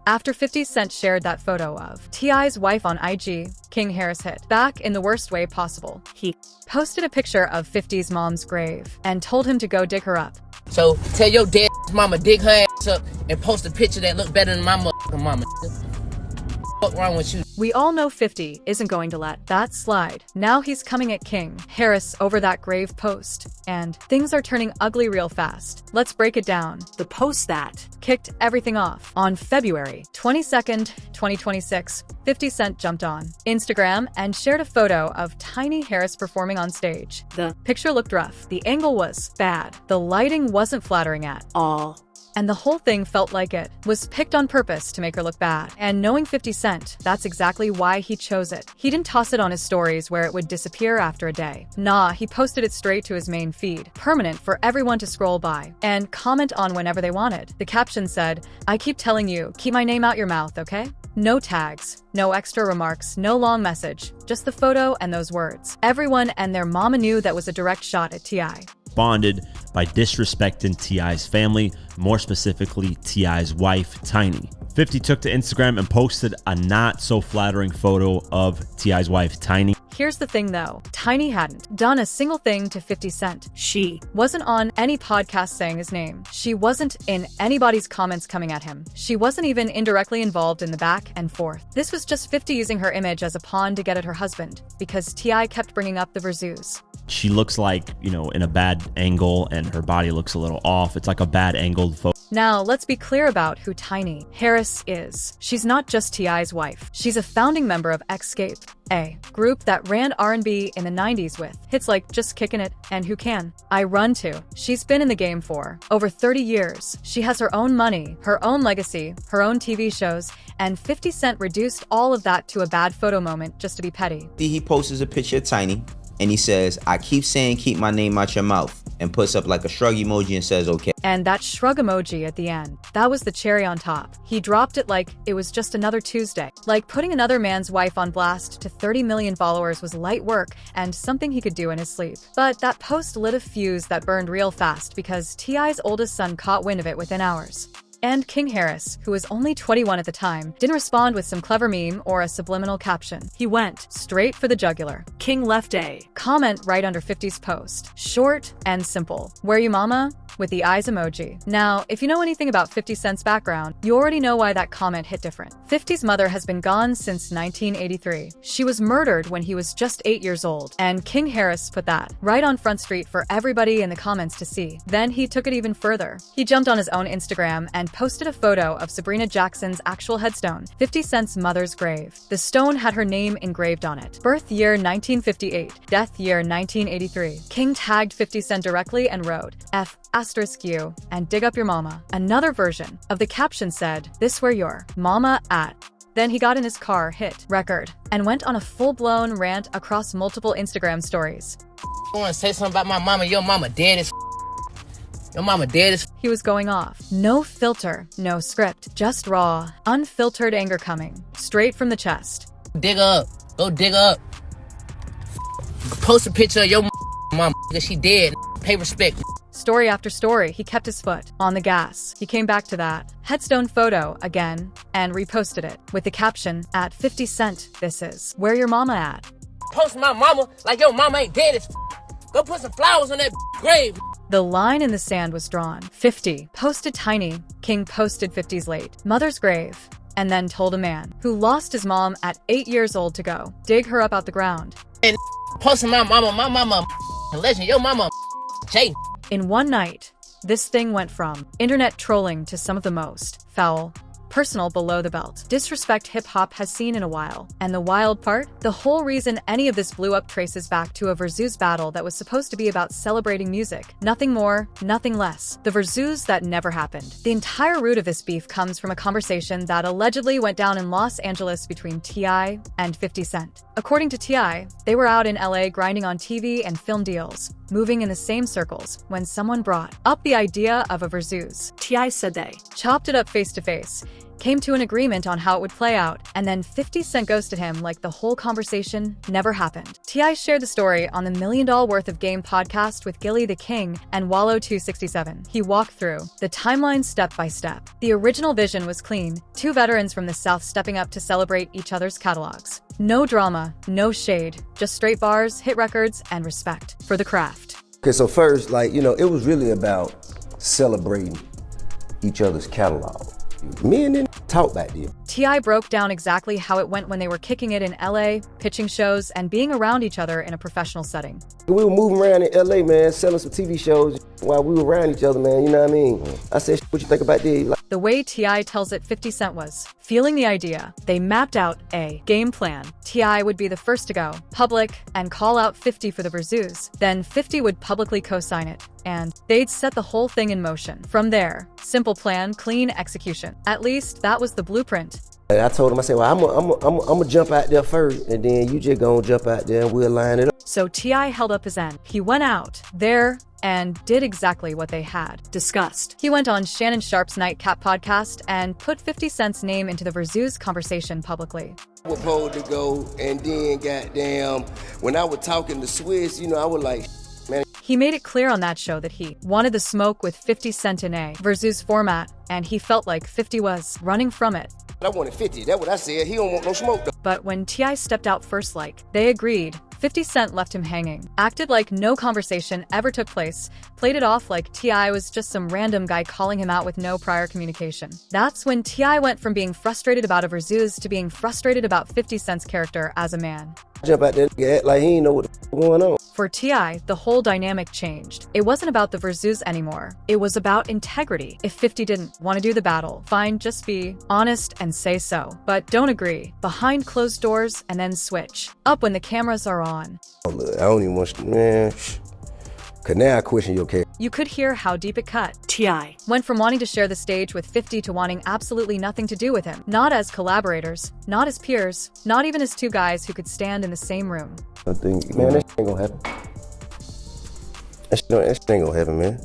After 50 Cent shared that photo of T.I.'s wife on IG, King Harris hit back in the worst way possible. He posted a picture of 50's mom's grave and told him to go dig her up. So tell your dead mama dig her ass up and post a picture that look better than my motherfucking mama. What's wrong with you? We all know 50 isn't going to let that slide. Now he's coming at King Harris over that grave post, and things are turning ugly real fast. Let's break it down. The post that kicked everything off. On February 22nd, 2026, 50 Cent jumped on Instagram and shared a photo of Tiny Harris performing on stage. The picture looked rough. The angle was bad. The lighting wasn't flattering at all. And the whole thing felt like it was picked on purpose to make her look bad. And knowing 50 Cent, that's exactly why he chose it. He didn't toss it on his stories where it would disappear after a day. Nah, he posted it straight to his main feed, permanent for everyone to scroll by and comment on whenever they wanted. The caption said, "I keep telling you, keep my name out your mouth, okay?" No tags, no extra remarks, no long message, just the photo and those words. Everyone and their mama knew that was a direct shot at T.I. Responded by disrespecting T.I.'s family, more specifically T.I.'s wife, Tiny. 50 took to Instagram and posted a not so flattering photo of T.I.'s wife, Tiny. Here's the thing though, Tiny hadn't done a single thing to 50 Cent. She wasn't on any podcast saying his name. She wasn't in anybody's comments coming at him. She wasn't even indirectly involved in the back and forth. This was just 50 using her image as a pawn to get at her husband, because T.I. kept bringing up the Verzoos. She looks like, in a bad angle, and her body looks a little off. It's like a bad angled photo. Now, let's be clear about who Tiny Harris is. She's not just T.I.'s wife. She's a founding member of Escape, a group that ran R&B in the 90s with hits like Just Kickin' It and Who Can I Run To. She's been in the game for over 30 years. She has her own money, her own legacy, her own TV shows, and 50 Cent reduced all of that to a bad photo moment just to be petty. He posts a picture of Tiny, and he says, "I keep saying keep my name out your mouth," and puts up like a shrug emoji and says, "Okay." And that shrug emoji at the end, that was the cherry on top. He dropped it like it was just another Tuesday. Like putting another man's wife on blast to 30 million followers was light work and something he could do in his sleep. But that post lit a fuse that burned real fast because T.I.'s oldest son caught wind of it within hours. And King Harris, who was only 21 at the time, didn't respond with some clever meme or a subliminal caption. He went straight for the jugular. King left a comment right under 50's post. Short and simple. "Where you mama?" with the eyes emoji. Now, if you know anything about 50 Cent's background, you already know why that comment hit different. 50's mother has been gone since 1983. She was murdered when he was just 8 years old, and King Harris put that right on Front Street for everybody in the comments to see. Then he took it even further. He jumped on his own Instagram and posted a photo of Sabrina Jackson's actual headstone, 50 Cent's mother's grave. The stone had her name engraved on it. Birth year 1958, death year 1983. King tagged 50 Cent directly and wrote, F***U, and dig up your mama. Another version of the caption said, "This where your mama at." Then he got in his car, hit record, and went on a full-blown rant across multiple Instagram stories. I want to say something about my mama. Your mama dead as Your mama dead as He was going off. No filter, no script, just raw, unfiltered anger coming straight from the chest. Dig her up. Go dig her up. Post a picture of your mama. She dead. Pay respect. Story after story, he kept his foot on the gas. He came back to that headstone photo again and reposted it with the caption, at 50 Cent, this is where your mama at. Post my mama like your mama ain't dead as Go put some flowers on that grave. The line in the sand was drawn. 50 posted Tiny. King posted 50's late mother's grave, and then told a man who lost his mom at 8 years old to go dig her up out the ground. And posting my mama, legend, your mama, Jay. In one night, this thing went from internet trolling to some of the most foul, personal below the belt disrespect hip-hop has seen in a while. And the wild part? The whole reason any of this blew up traces back to a Verzoos battle that was supposed to be about celebrating music. Nothing more, nothing less. The Verzoos that never happened. The entire root of this beef comes from a conversation that allegedly went down in Los Angeles between T.I. and 50 Cent. According to T.I., they were out in LA grinding on TV and film deals, moving in the same circles, when someone brought up the idea of a Verzoos. T.I. said they chopped it up face to face. came to an agreement on how it would play out, and then 50 Cent ghosted him like the whole conversation never happened. T.I. shared the story on the $1 Million Worth of Game podcast with Gilly the King and Wallow267. He walked through the timeline step by step. The original vision was clean, two veterans from the South stepping up to celebrate each other's catalogs. No drama, no shade, just straight bars, hit records, and respect for the craft. Okay, so first, it was really about celebrating each other's catalog. Me and them talk back then. T.I. broke down exactly how it went when they were kicking it in L.A., pitching shows, and being around each other in a professional setting. We were moving around in L.A., man, selling some TV shows while we were around each other, man, you know what I mean? I said, what you think about this? The way T.I. tells it 50 Cent was feeling the idea. They mapped out a game plan. T.I. would be the first to go public and call out 50 for the Verzoos. Then 50 would publicly co-sign it, and they'd set the whole thing in motion. From there, simple plan, clean execution. At least that was the blueprint. I told him, I said, well, I'm gonna jump out there first, and then you just gonna jump out there and we'll line it up. So T.I. held up his end. He went out there and did exactly what they had discussed. He went on Shannon Sharp's Nightcap podcast and put 50 Cent's name into the Verzoos conversation publicly. I was told to go, and then goddamn, when I was talking to Swiss, I was like, man. He made it clear on that show that he wanted the smoke with 50 Cent in a Verzoos format, and he felt like 50 was running from it. I wanted 50, that's what I said. He don't want no smoke though. But when T.I. stepped out first, they agreed, 50 Cent left him hanging, acted like no conversation ever took place, played it off like T.I. was just some random guy calling him out with no prior communication. That's when T.I. went from being frustrated about a Verzoos to being frustrated about 50 Cent's character as a man. Jump out there and act like he ain't know what's going on. For T.I., the whole dynamic changed. It wasn't about the Verzoos anymore. It was about integrity. If 50 didn't want to do the battle, fine, just be honest and say so. But don't agree. Behind closed doors and then switch. Up when the cameras are on. Oh, look, I don't even want to, man. Cause now I question your case. You could hear how deep it cut. T.I. went from wanting to share the stage with 50 to wanting absolutely nothing to do with him. Not as collaborators, not as peers, not even as two guys who could stand in the same room. I think, man, that shit ain't gonna happen. That shit ain't gonna happen, man.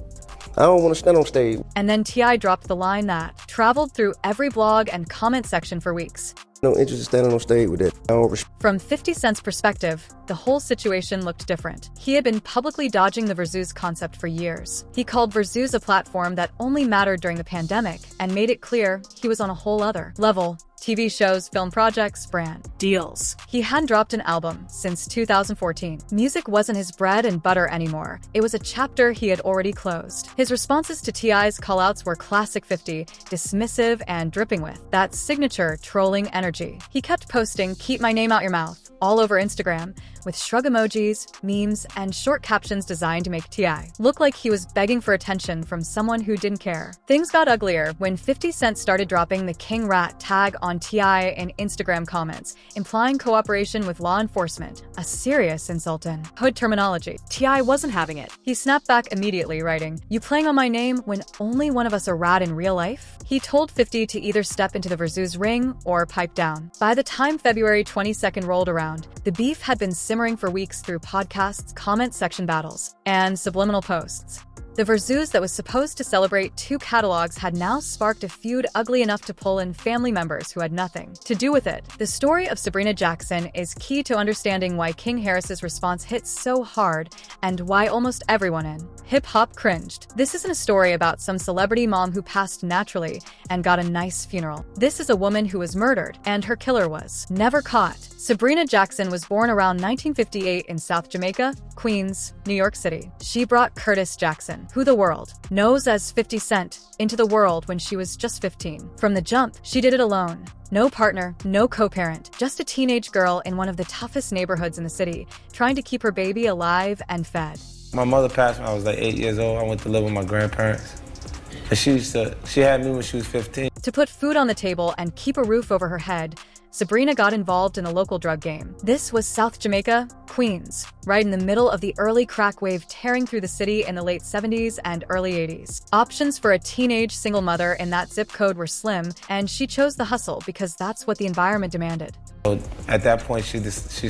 I don't want to stand on stage. And then T.I. dropped the line that traveled through every blog and comment section for weeks. No interest in standing on stage with that. I don't From 50 Cent's perspective, the whole situation looked different. He had been publicly dodging the Verzoos concept for years. He called Verzoos a platform that only mattered during the pandemic and made it clear he was on a whole other level. TV shows, film projects, brand deals. He hadn't dropped an album since 2014. Music wasn't his bread and butter anymore. It was a chapter he had already closed. His responses to T.I.'s callouts were classic 50, dismissive and dripping with that signature trolling energy. He kept posting, "Keep my name out your mouth," all over Instagram, with shrug emojis, memes, and short captions designed to make T.I. look like he was begging for attention from someone who didn't care. Things got uglier when 50 Cent started dropping the King Rat tag on T.I. in Instagram comments, implying cooperation with law enforcement, a serious insult in hood terminology. T.I. wasn't having it. He snapped back immediately, writing, "You playing on my name when only one of us a rat in real life?" He told 50 to either step into the Verzoos ring or pipe down. By the time February 22nd rolled around, the beef had been simmering for weeks through podcasts, comment section battles, and subliminal posts. The Verzoos that was supposed to celebrate two catalogs had now sparked a feud ugly enough to pull in family members who had nothing to do with it. The story of Sabrina Jackson is key to understanding why King Harris's response hit so hard and why almost everyone in hip-hop cringed. This isn't a story about some celebrity mom who passed naturally and got a nice funeral. This is a woman who was murdered, and her killer was never caught. Sabrina Jackson was born around 1958 in South Jamaica, Queens, New York City. She brought Curtis Jackson, who the world knows as 50 Cent, into the world when she was just 15. From the jump, she did it alone. No partner, no co-parent, just a teenage girl in one of the toughest neighborhoods in the city, trying to keep her baby alive and fed. My mother passed when I was like 8 years old. I went to live with my grandparents. And she had me when she was 15. To put food on the table and keep a roof over her head, Sabrina got involved in the local drug game. This was South Jamaica, Queens, right in the middle of the early crack wave tearing through the city in the late 70s and early 80s. Options for a teenage single mother in that zip code were slim, and she chose the hustle because that's what the environment demanded. At that point, she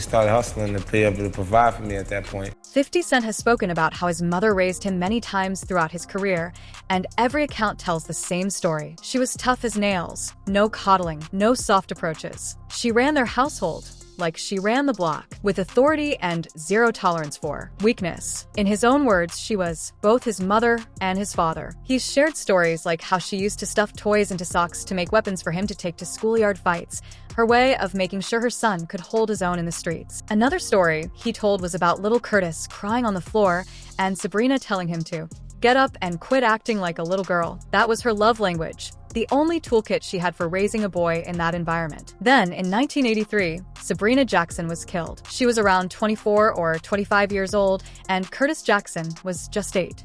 started hustling to be able to provide for me at that point. 50 Cent has spoken about how his mother raised him many times throughout his career, and every account tells the same story. She was tough as nails, no coddling, no soft approaches. She ran their household like she ran the block, with authority and zero tolerance for weakness. In his own words, she was both his mother and his father. He's shared stories like how she used to stuff toys into socks to make weapons for him to take to schoolyard fights, her way of making sure her son could hold his own in the streets. Another story he told was about little Curtis crying on the floor and Sabrina telling him to get up and quit acting like a little girl. That was her love language, the only toolkit she had for raising a boy in that environment. Then, in 1983, Sabrina Jackson was killed. She was around 24 or 25 years old, and Curtis Jackson was just 8.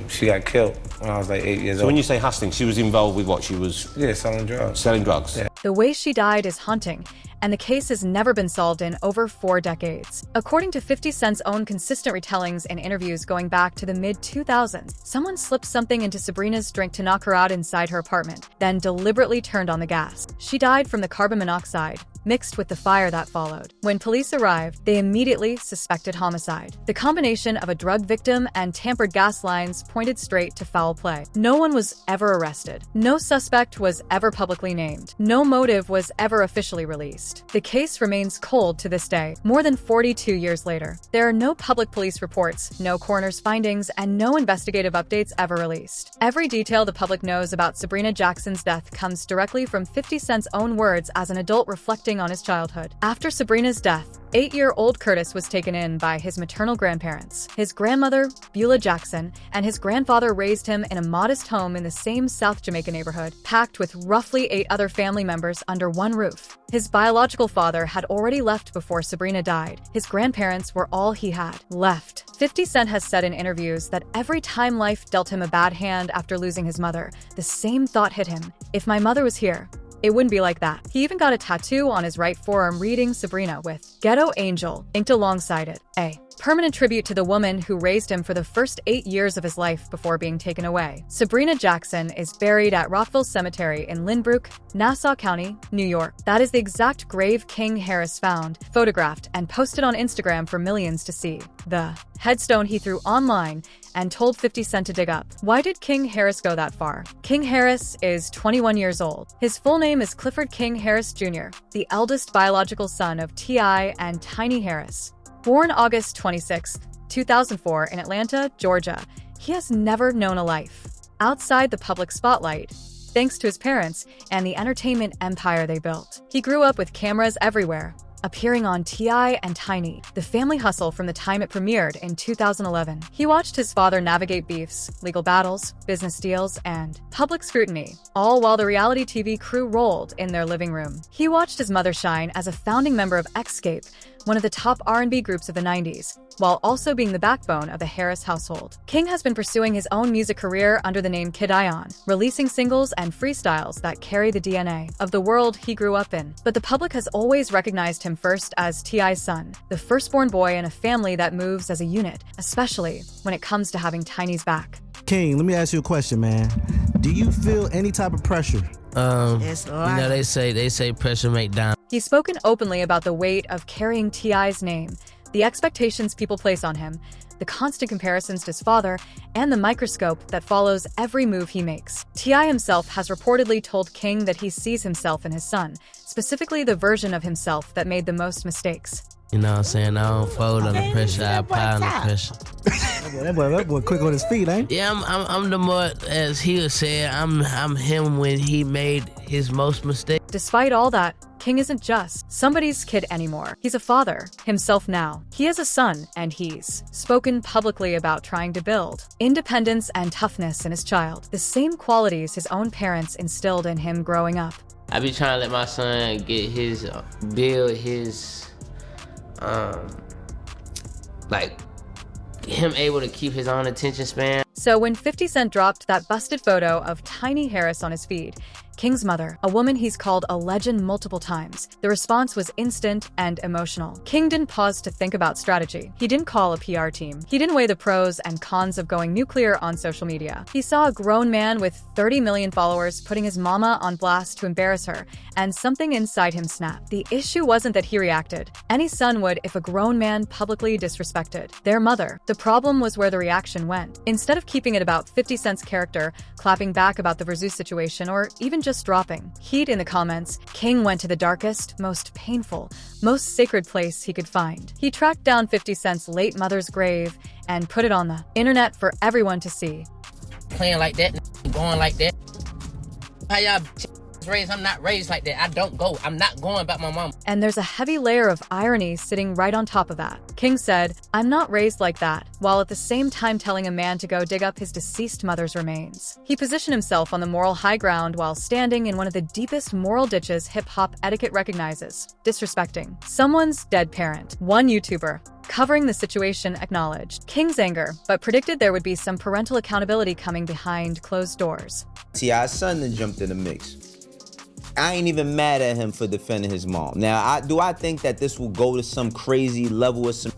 She got killed when I was like 8 years old. So when you say hustling, she was involved with what? She was... Yeah, selling drugs. Selling drugs? Yeah. The way she died is haunting, and the case has never been solved in over 4 decades. According to 50 Cent's own consistent retellings in interviews going back to the mid-2000s, someone slipped something into Sabrina's drink to knock her out inside her apartment, then deliberately turned on the gas. She died from the carbon monoxide, mixed with the fire that followed. When police arrived, they immediately suspected homicide. The combination of a drug victim and tampered gas lines pointed straight to foul play. No one was ever arrested. No suspect was ever publicly named. No motive was ever officially released. The case remains cold to this day, more than 42 years later. There are no public police reports, no coroner's findings, and no investigative updates ever released. Every detail the public knows about Sabrina Jackson's death comes directly from 50 Cent's own words as an adult reflecting on his childhood. After Sabrina's death, 8-year-old Curtis was taken in by his maternal grandparents. His grandmother, Beulah Jackson, and his grandfather raised him in a modest home in the same South Jamaica neighborhood, packed with roughly 8 other family members under one roof. His biological father had already left before Sabrina died. His grandparents were all he had left. 50 Cent has said in interviews that every time life dealt him a bad hand after losing his mother, the same thought hit him: if my mother was here, it wouldn't be like that. He even got a tattoo on his right forearm reading Sabrina with "Ghetto Angel" inked alongside it, a permanent tribute to the woman who raised him for the first 8 years of his life before being taken away. Sabrina Jackson is buried at Rockville Cemetery in Lynbrook, Nassau County, New York. That is the exact grave King Harris found, photographed, and posted on Instagram for millions to see. The headstone he threw online and told 50 Cent to dig up. Why did King Harris go that far? King Harris is 21 years old. His full name is Clifford King Harris Jr., the eldest biological son of T.I. and Tiny Harris. Born August 26, 2004 in Atlanta, Georgia, he has never known a life outside the public spotlight, thanks to his parents and the entertainment empire they built. He grew up with cameras everywhere, appearing on T.I. and Tiny, the family hustle from the time it premiered in 2011. He watched his father navigate beefs, legal battles, business deals, and public scrutiny, all while the reality TV crew rolled in their living room. He watched his mother shine as a founding member of Escape, one of the top R&B groups of the 90s, while also being the backbone of the Harris household. King has been pursuing his own music career under the name Kid Ion, releasing singles and freestyles that carry the DNA of the world he grew up in. But the public has always recognized him first as T.I.'s son, the firstborn boy in a family that moves as a unit, especially when it comes to having Tiny's back. King, let me ask you a question, man. Do you feel any type of pressure? They say pressure make diamonds. He's spoken openly about the weight of carrying T.I.'s name, the expectations people place on him, the constant comparisons to his father, and the microscope that follows every move he makes. T.I. himself has reportedly told King that he sees himself in his son, specifically the version of himself that made the most mistakes. You know what I'm saying? I don't fold under pressure, I apply under pressure. That boy quick on his feet, ain't he? Yeah, I'm the more, as he was saying, I'm him when he made his most mistakes. Despite all that, King isn't just somebody's kid anymore. He's a father, himself now. He has a son, and he's spoken publicly about trying to build independence and toughness in his child, the same qualities his own parents instilled in him growing up. I be trying to let my son get his, build his, like, him able to keep his own attention span. So when 50 Cent dropped that busted photo of Tiny Harris on his feed, King's mother, a woman he's called a legend multiple times. The response was instant and emotional. King didn't pause to think about strategy. He didn't call a PR team. He didn't weigh the pros and cons of going nuclear on social media. He saw a grown man with 30 million followers putting his mama on blast to embarrass her, and something inside him snapped. The issue wasn't that he reacted. Any son would if a grown man publicly disrespected their mother. The problem was where the reaction went. Instead of keeping it about 50 Cent's character, clapping back about the Versus situation, or even just dropping heat in the comments, King went to the darkest, most painful, most sacred place he could find. He tracked down 50 Cent's late mother's grave and put it on the internet for everyone to see. Playing like that, going like that. How y'all raised? I'm not raised like that. I don't go. I'm not going about my mom. And there's a heavy layer of irony sitting right on top of that. King said, "I'm not raised like that," while at the same time telling a man to go dig up his deceased mother's remains. He positioned himself on the moral high ground while standing in one of the deepest moral ditches hip-hop etiquette recognizes: disrespecting someone's dead parent. One YouTuber covering the situation acknowledged King's anger, but predicted there would be some parental accountability coming behind closed doors. T.I.'s son then jumped in the mix. I ain't even mad at him for defending his mom. Now, do I think that this will go to some crazy level of some...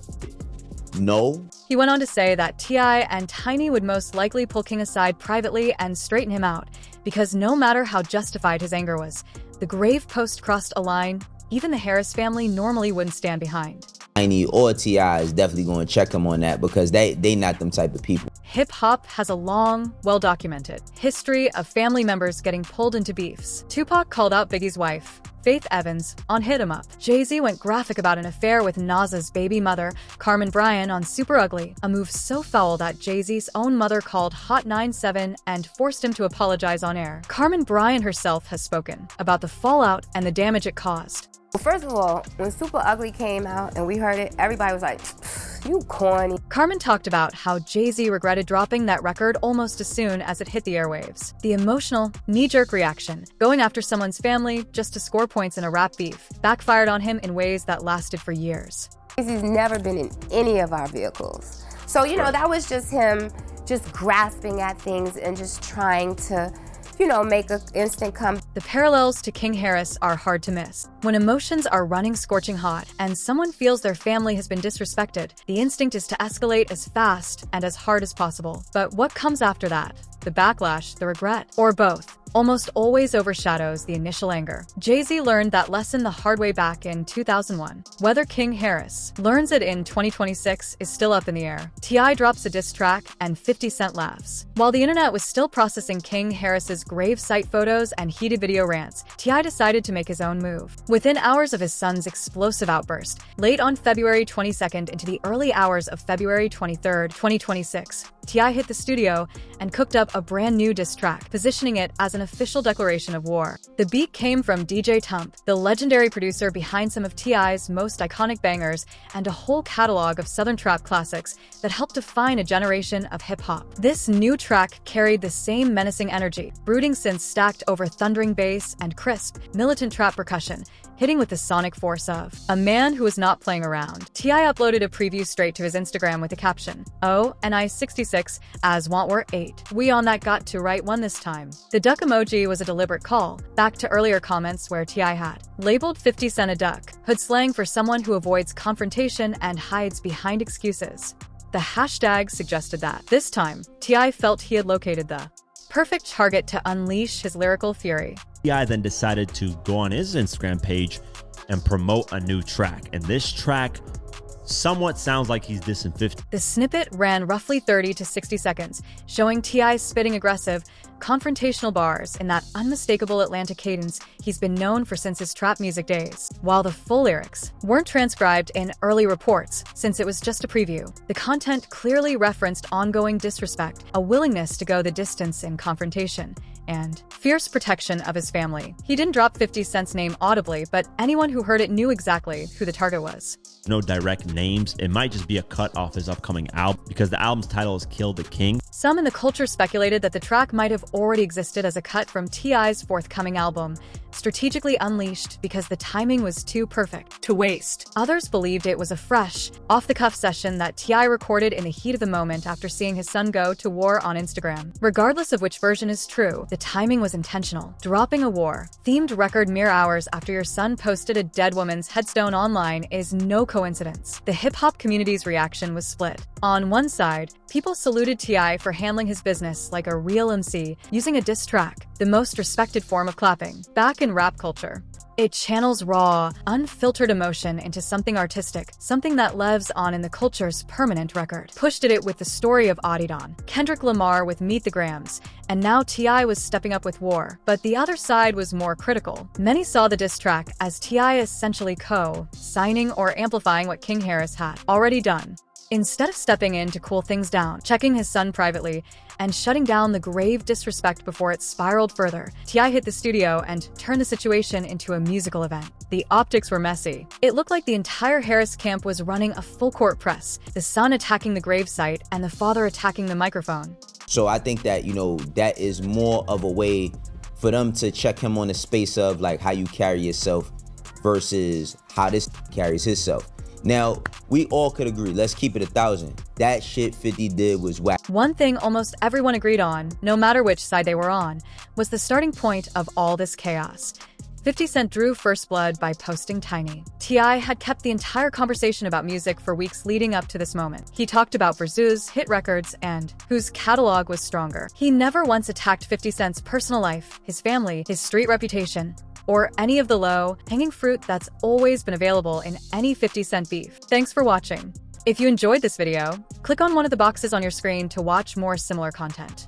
No. He went on to say that T.I. and Tiny would most likely pull King aside privately and straighten him out, because no matter how justified his anger was, the grave post crossed a line even the Harris family normally wouldn't stand behind. Tiny or T.I. is definitely going to check him on that, because they not them type of people. Hip-hop has a long, well-documented history of family members getting pulled into beefs. Tupac called out Biggie's wife, Faith Evans, on Hit 'Em Up. Jay-Z went graphic about an affair with Nas's baby mother, Carmen Bryan, on Super Ugly, a move so foul that Jay-Z's own mother called Hot 97 and forced him to apologize on air. Carmen Bryan herself has spoken about the fallout and the damage it caused. Well, first of all, when Super Ugly came out and we heard it, everybody was like, "You corny." Carmen talked about how Jay-Z regretted dropping that record almost as soon as it hit the airwaves. The emotional, knee-jerk reaction, going after someone's family just to score points in a rap beef, backfired on him in ways that lasted for years. Jay-Z's never been in any of our vehicles. So, you know, that was just him just grasping at things and just trying to, you know, make an instant comeback. The parallels to King Harris are hard to miss. When emotions are running scorching hot and someone feels their family has been disrespected, the instinct is to escalate as fast and as hard as possible. But what comes after that? The backlash, the regret, or both, almost always overshadows the initial anger. Jay-Z learned that lesson the hard way back in 2001. Whether King Harris learns it in 2026 is still up in the air. T.I. drops a diss track and 50 Cent laughs. While the internet was still processing King Harris's grave site photos and heated video rants, T.I. decided to make his own move. Within hours of his son's explosive outburst, late on February 22nd into the early hours of February 23rd, 2026, T.I. hit the studio and cooked up a brand new diss track, positioning it as an official declaration of war. The beat came from DJ Tump, the legendary producer behind some of T.I.'s most iconic bangers and a whole catalog of Southern trap classics that helped define a generation of hip-hop. This new track carried the same menacing energy, brooding synths stacked over thundering bass and crisp, militant trap percussion, hitting with the sonic force of a man who was not playing around. T.I. uploaded a preview straight to his Instagram with a caption, "Oh, and I 66, as want were 8. We on that got to right one this time." The duck emoji was a deliberate call, back to earlier comments where T.I. had labeled 50 Cent a duck, hood slang for someone who avoids confrontation and hides behind excuses. The hashtag suggested that. This time, T.I. felt he had located the perfect target to unleash his lyrical fury. T.I. then decided to go on his Instagram page and promote a new track. And this track somewhat sounds like he's dissing 50. The snippet ran roughly 30 to 60 seconds, showing T.I. spitting aggressive, confrontational bars in that unmistakable Atlanta cadence he's been known for since his trap music days. While the full lyrics weren't transcribed in early reports, since it was just a preview, the content clearly referenced ongoing disrespect, a willingness to go the distance in confrontation, and fierce protection of his family. He didn't drop 50 Cent's name audibly, but anyone who heard it knew exactly who the target was. No direct names. It might just be a cut off his upcoming album, because the album's title is Kill the King. Some in the culture speculated that the track might have already existed as a cut from T.I.'s forthcoming album, strategically unleashed because the timing was too perfect to waste. Others believed it was a fresh, off-the-cuff session that T.I. recorded in the heat of the moment after seeing his son go to war on Instagram. Regardless of which version is true, the timing was intentional. Dropping a war-themed record mere hours after your son posted a dead woman's headstone online is no coincidence. The hip-hop community's reaction was split. On one side, people saluted T.I. for handling his business like a real MC, using a diss track, the most respected form of clapping. Back in rap culture, it channels raw, unfiltered emotion into something artistic, something that lives on in the culture's permanent record. Push did it with the story of Adidon, Kendrick Lamar with Meet the Grams, and now T.I. was stepping up with War. But the other side was more critical. Many saw the diss track as T.I. essentially co-signing or amplifying what King Harris had already done. Instead of stepping in to cool things down, checking his son privately, and shutting down the grave disrespect before it spiraled further, T.I. hit the studio and turned the situation into a musical event. The optics were messy. It looked like the entire Harris camp was running a full-court press, the son attacking the gravesite and the father attacking the microphone. So I think that, that is more of a way for them to check him on the space of like how you carry yourself versus how this carries himself. Now, we all could agree, let's keep it 1,000. That shit 50 did was whack. One thing almost everyone agreed on, no matter which side they were on, was the starting point of all this chaos. 50 Cent drew first blood by posting Tiny. T.I. had kept the entire conversation about music for weeks leading up to this moment. He talked about Verzu's hit records and whose catalog was stronger. He never once attacked 50 Cent's personal life, his family, his street reputation, or any of the low-hanging fruit that's always been available in any 50 Cent beef. Thanks for watching. If you enjoyed this video, click on one of the boxes on your screen to watch more similar content.